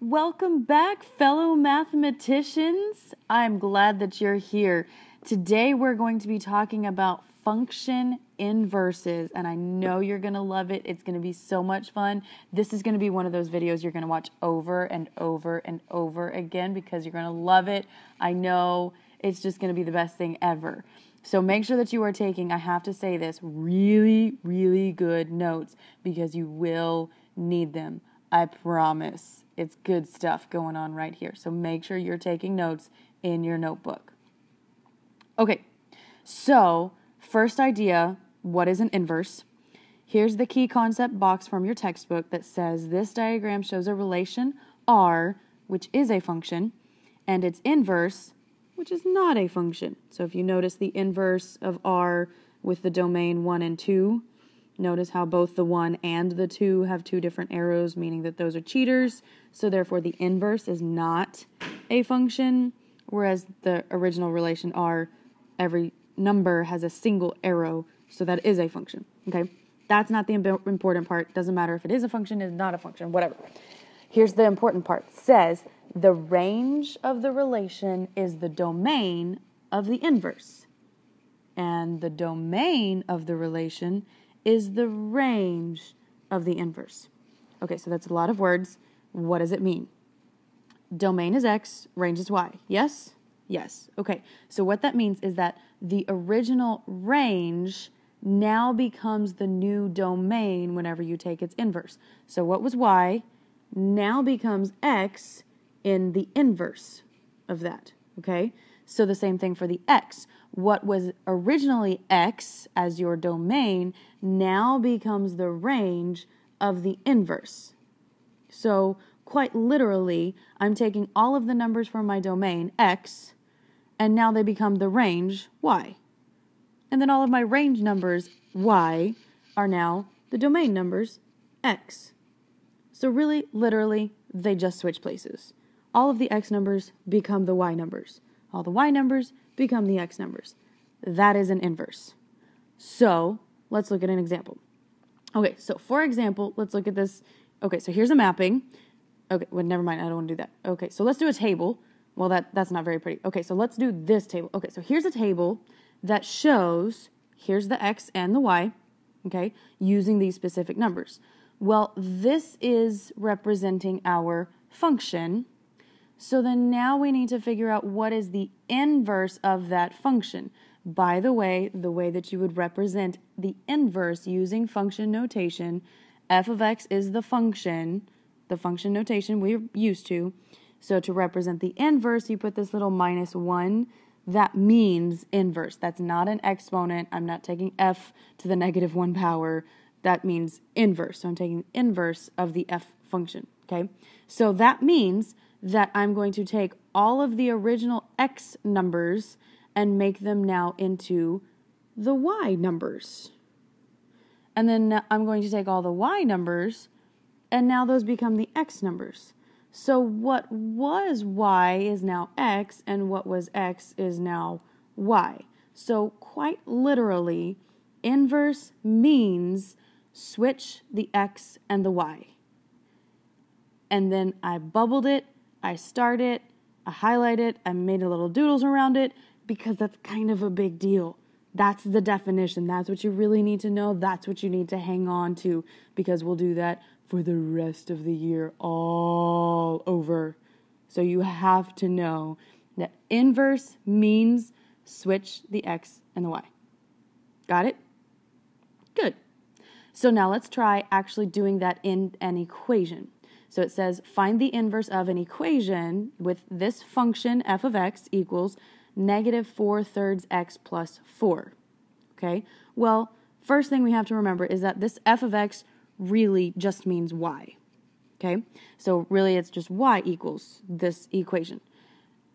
Welcome back, fellow mathematicians. I'm glad that you're here. Today we're going to be talking about function inverses, and I know you're going to love it. It's going to be so much fun. This is going to be one of those videos you're going to watch over and over and over again because you're going to love it. I know it's just going to be the best thing ever. So make sure that you are taking, I have to say this, really, really good notes because you will need them. I promise. It's good stuff going on right here. So make sure you're taking notes in your notebook. Okay, so first idea, what is an inverse? Here's the key concept box from your textbook that says this diagram shows a relation R, which is a function, and its inverse, which is not a function. So if you notice the inverse of R with the domain 1 and 2, notice how both the 1 and the 2 have two different arrows, meaning that those are cheaters. So therefore, the inverse is not a function, whereas the original relation R, every number has a single arrow, so that is a function. Okay, that's not the important part. Doesn't matter if it is a function, is not a function, whatever. Here's the important part. It says the range of the relation is the domain of the inverse, and the domain of the relation is the range of the inverse. Okay, so that's a lot of words. What does it mean? Domain is X, range is Y. Yes? Yes. Okay, so what that means is that the original range now becomes the new domain whenever you take its inverse. So what was Y now becomes X in the inverse of that. Okay? So the same thing for the X. What was originally X as your domain now becomes the range of the inverse. So quite literally, I'm taking all of the numbers from my domain, X, and now they become the range, Y. And then all of my range numbers, Y, are now the domain numbers, X. So really, literally, they just switch places. All of the X numbers become the Y numbers. All the Y numbers become the X numbers. That is an inverse. So let's look at an example. Okay, so for example, let's look at this. Okay, so here's a mapping. Okay, well, never mind, I don't want to do that. Okay, so let's do a table. Well, that's not very pretty. Okay, so let's do this table. Okay, so here's a table that shows, here's the X and the Y, okay, using these specific numbers. Well, this is representing our function. So then now we need to figure out what is the inverse of that function. By the way that you would represent the inverse using function notation, f of x is the function notation we're used to. So to represent the inverse, you put this little -1. That means inverse. That's not an exponent. I'm not taking f to the -1 power. That means inverse. So I'm taking inverse of the f function, okay? So that means that I'm going to take all of the original x numbers and make them now into the y numbers. And then I'm going to take all the y numbers, and now those become the x numbers. So what was y is now x, and what was x is now y. So quite literally, inverse means switch the x and the y. And then I bubbled it, I starred it, I highlighted it, I made a little doodles around it because that's kind of a big deal. That's the definition. That's what you really need to know. That's what you need to hang on to because we'll do that for the rest of the year all over. So you have to know that inverse means switch the x and the y. Got it? Good. So now let's try actually doing that in an equation. So it says, find the inverse of an equation with this function f of x equals -4/3 x plus 4. Okay? Well, first thing we have to remember is that this f of x really just means y. Okay? So really it's just y equals this equation.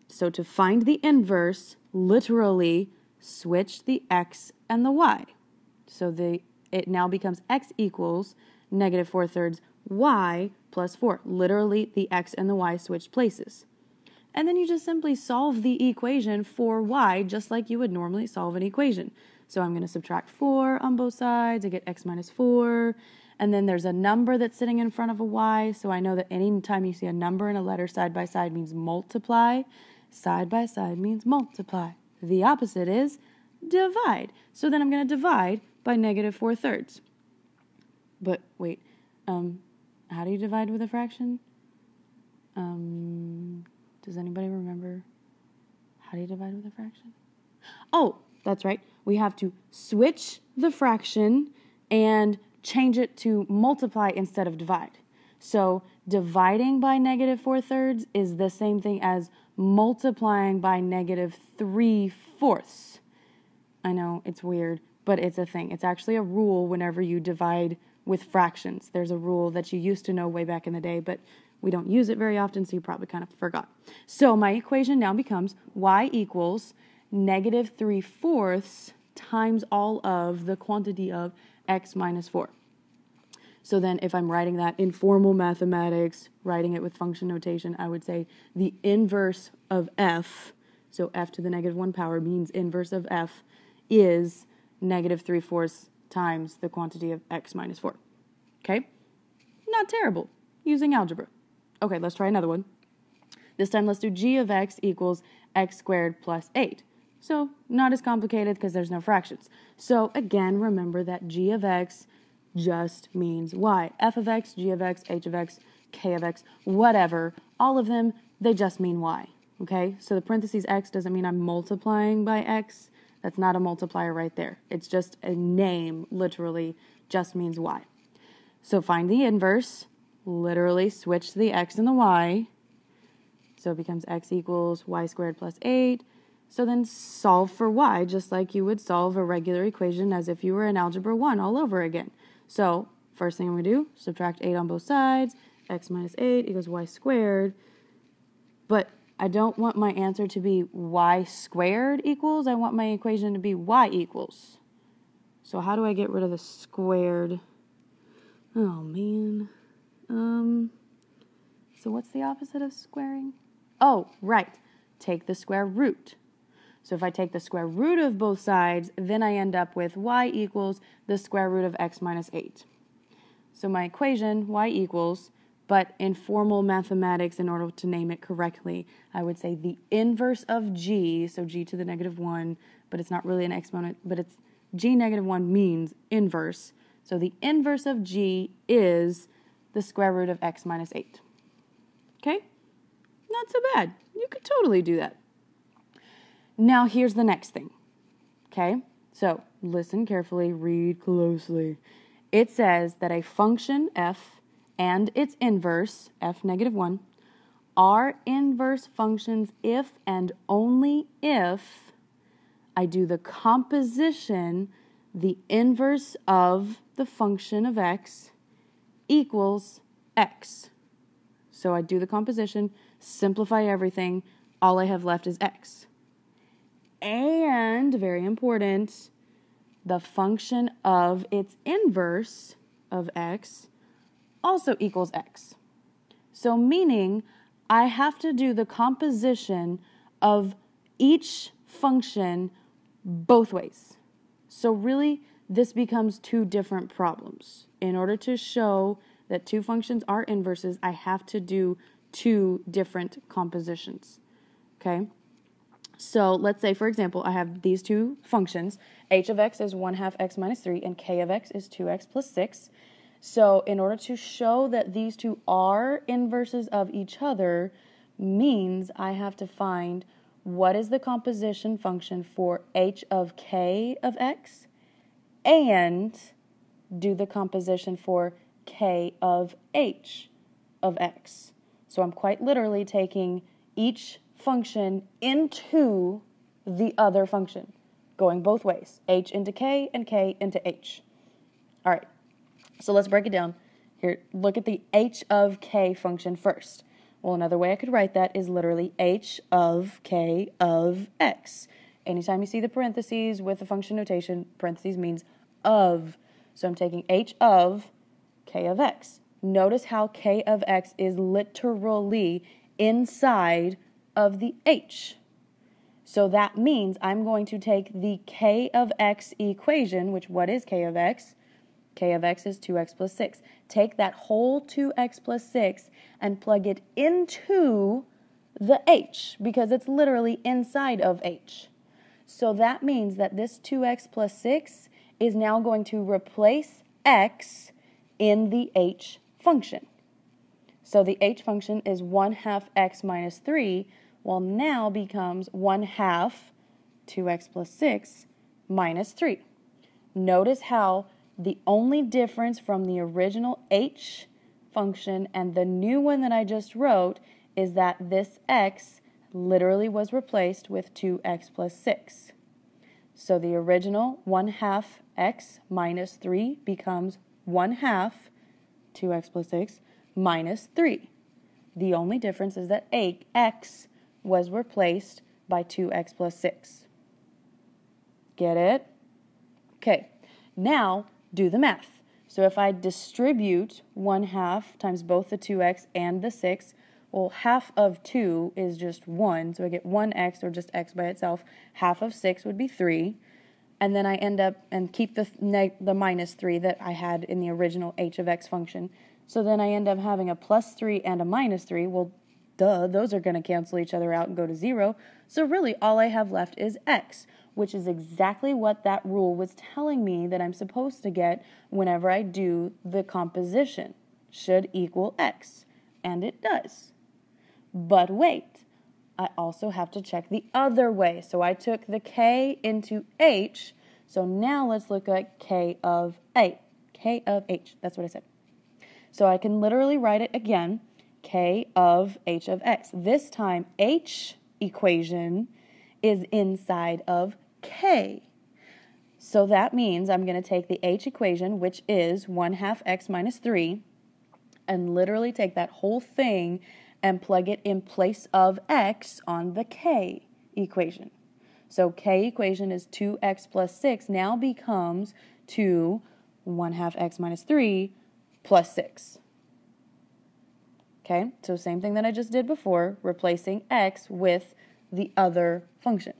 So to find the inverse, literally switch the x and the y. So it now becomes x equals -4/3 y plus 4. Literally, the x and the y switch places. And then you just simply solve the equation for y just like you would normally solve an equation. So I'm going to subtract 4 on both sides. I get x minus 4. And then there's a number that's sitting in front of a y. So I know that any time you see a number and a letter side by side means multiply. Side by side means multiply. The opposite is divide. So then I'm going to divide by negative 4/3. But wait, how do you divide with a fraction? Does anybody remember? How do you divide with a fraction? Oh, that's right. We have to switch the fraction and change it to multiply instead of divide. So dividing by negative 4/3 is the same thing as multiplying by negative 3/4. I know, it's weird, but it's a thing. It's actually a rule whenever you divide with fractions. There's a rule that you used to know way back in the day, but we don't use it very often, so you probably kind of forgot. So my equation now becomes y equals negative 3/4 times all of the quantity of x minus 4. So then if I'm writing that in formal mathematics, writing it with function notation, I would say the inverse of f, so f to the negative 1 power means inverse of f, is negative 3/4 times the quantity of x minus 4. Okay? Not terrible. Using algebra. Okay, let's try another one. This time let's do g of x equals x squared plus 8. So not as complicated because there's no fractions. So again, remember that g of x just means y. F of x, g of x, h of x, k of x, whatever, all of them, they just mean y. Okay? So the parentheses x doesn't mean I'm multiplying by x. That's not a multiplier right there. It's just a name, literally, just means y. So find the inverse, literally switch the x and the y. So it becomes x equals y squared plus 8. So then solve for y, just like you would solve a regular equation as if you were in Algebra 1 all over again. So first thing I'm going to do, subtract 8 on both sides. X minus 8 equals y squared. But I don't want my answer to be y squared equals. I want my equation to be y equals. So how do I get rid of the squared? Oh, man. So what's the opposite of squaring? Oh, right. Take the square root. So if I take the square root of both sides, then I end up with y equals the square root of x minus 8. So my equation, y equals, but in formal mathematics, in order to name it correctly, I would say the inverse of g, so g to the negative 1, but it's not really an exponent, but it's g negative 1 means inverse. So the inverse of g is the square root of x minus 8. Okay? Not so bad. You could totally do that. Now here's the next thing. Okay? So listen carefully, read closely. It says that a function f and its inverse, f negative 1, are inverse functions if and only if I do the composition, the inverse of the function of x equals x. So I do the composition, simplify everything, all I have left is x. And, very important, the function of its inverse of x also equals x. So meaning I have to do the composition of each function both ways. So really, this becomes two different problems. In order to show that two functions are inverses, I have to do two different compositions. Okay? So let's say, for example, I have these two functions. H of x is 1/2 x minus 3, and k of x is 2x plus 6. So in order to show that these two are inverses of each other, means I have to find what is the composition function for h of k of x and do the composition for k of h of x. So I'm quite literally taking each function into the other function, going both ways, h into k and k into h. All right, so let's break it down. Here, look at the h of k function first. Well, another way I could write that is literally h of k of x. Anytime you see the parentheses with the function notation, parentheses means of. So I'm taking h of k of x. Notice how k of x is literally inside of the h. So that means I'm going to take the k of x equation, which what is k of x? K of x is 2x plus 6. Take that whole 2x plus 6 and plug it into the h, because it's literally inside of h. So that means that this 2x plus 6 is now going to replace x in the h function. So the h function is 1/2 x minus 3, well now becomes 1/2 2x plus 6 minus 3. Notice how the only difference from the original h function and the new one that I just wrote is that this x literally was replaced with 2x plus 6. So the original 1/2 x minus 3 becomes 1/2 2x plus 6 minus 3. The only difference is that x was replaced by 2x plus 6. Get it? Okay, now do the math. So if I distribute 1/2 times both the 2x and the 6, well, half of 2 is just 1, so I get 1x, or just x by itself. Half of 6 would be 3. And then I end up and keep the minus 3 that I had in the original h of x function. So then I end up having a plus 3 and a minus 3. Well, duh, those are going to cancel each other out and go to 0. So really all I have left is x, which is exactly what that rule was telling me that I'm supposed to get whenever I do the composition. Should equal x. And it does. But wait, I also have to check the other way. So I took the k into h. So now let's look at k of h. K of h, that's what I said. So I can literally write it again, k of h of x. This time, h equation is inside of k. So that means I'm going to take the h equation, which is 1/2 x minus 3, and literally take that whole thing and plug it in place of x on the k equation. So k equation is 2x plus 6 now becomes 1/2 x minus 3 plus 6. Okay, so same thing that I just did before, replacing x with the other function.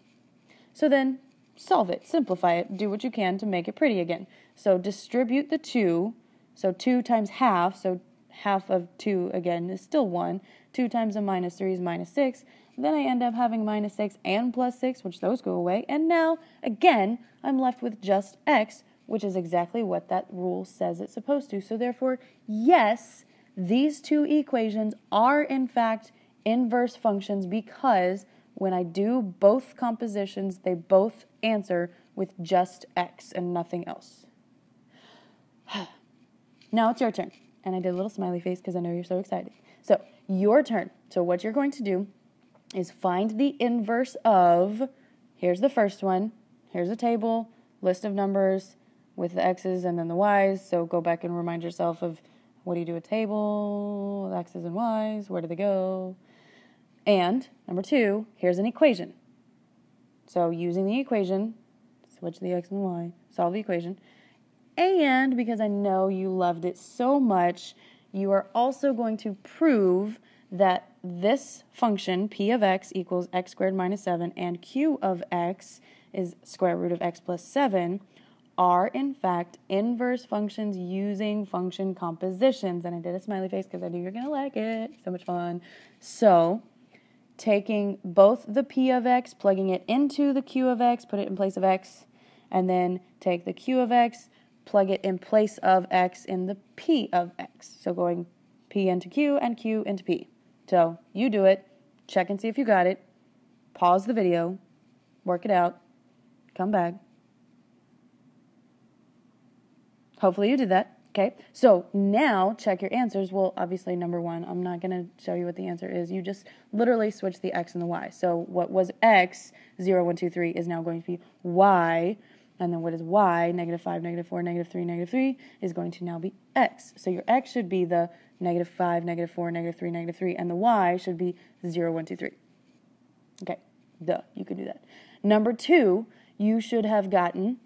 So then solve it, simplify it, do what you can to make it pretty again. So distribute the 2, so 2 times half, so half of 2 again is still 1. 2 times a minus 3 is minus 6. Then I end up having minus 6 and plus 6, which those go away. And now, again, I'm left with just x, which is exactly what that rule says it's supposed to. So therefore, yes, these two equations are in fact inverse functions because when I do both compositions, they both answer with just x and nothing else. Now it's your turn. And I did a little smiley face because I know you're so excited. So, your turn. So what you're going to do is find the inverse of, here's the first one, here's a table, list of numbers with the x's and then the y's. So go back and remind yourself of what do you do with a table, with x's and y's, where do they go? And number 2, here's an equation. So using the equation, switch the x and the y, solve the equation. And because I know you loved it so much, you are also going to prove that this function, p of x equals x squared minus 7, and q of x is square root of x plus 7, are in fact inverse functions using function compositions. And I did a smiley face because I knew you're going to like it. So much fun. So, taking both the p of x, plugging it into the q of x, put it in place of x, and then take the q of x, plug it in place of x in the p of x. So going p into q and q into p. So you do it, check and see if you got it, pause the video, work it out, come back. Hopefully you did that. Okay, so now check your answers. Well, obviously, number 1, I'm not going to show you what the answer is. You just literally switch the x and the y. So what was x, 0, 1, 2, 3, is now going to be y. And then what is y, negative 5, negative 4, negative 3, is going to now be x. So your x should be the negative 5, negative 4, negative 3, and the y should be 0, 1, 2, 3. Okay, duh, you could do that. Number 2, you should have gotten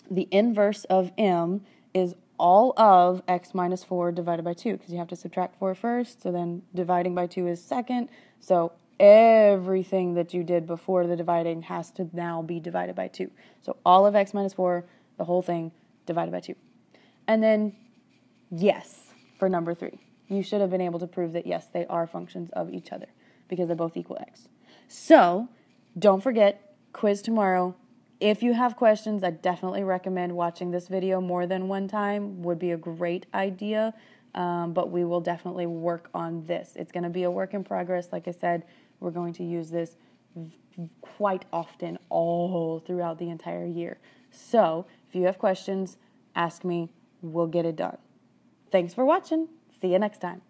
the inverse of m is all of x minus 4 divided by 2, because you have to subtract 4 first, so then dividing by 2 is second, so everything that you did before the dividing has to now be divided by 2. So all of x minus 4, the whole thing, divided by 2. And then yes for number 3. You should have been able to prove that, yes, they are functions of each other because they both equal x. So don't forget, quiz tomorrow. If you have questions, I definitely recommend watching this video more than one time. Would be a great idea, but we will definitely work on this. It's going to be a work in progress. Like I said, we're going to use this quite often all throughout the entire year. So if you have questions, ask me. We'll get it done. Thanks for watching. See you next time.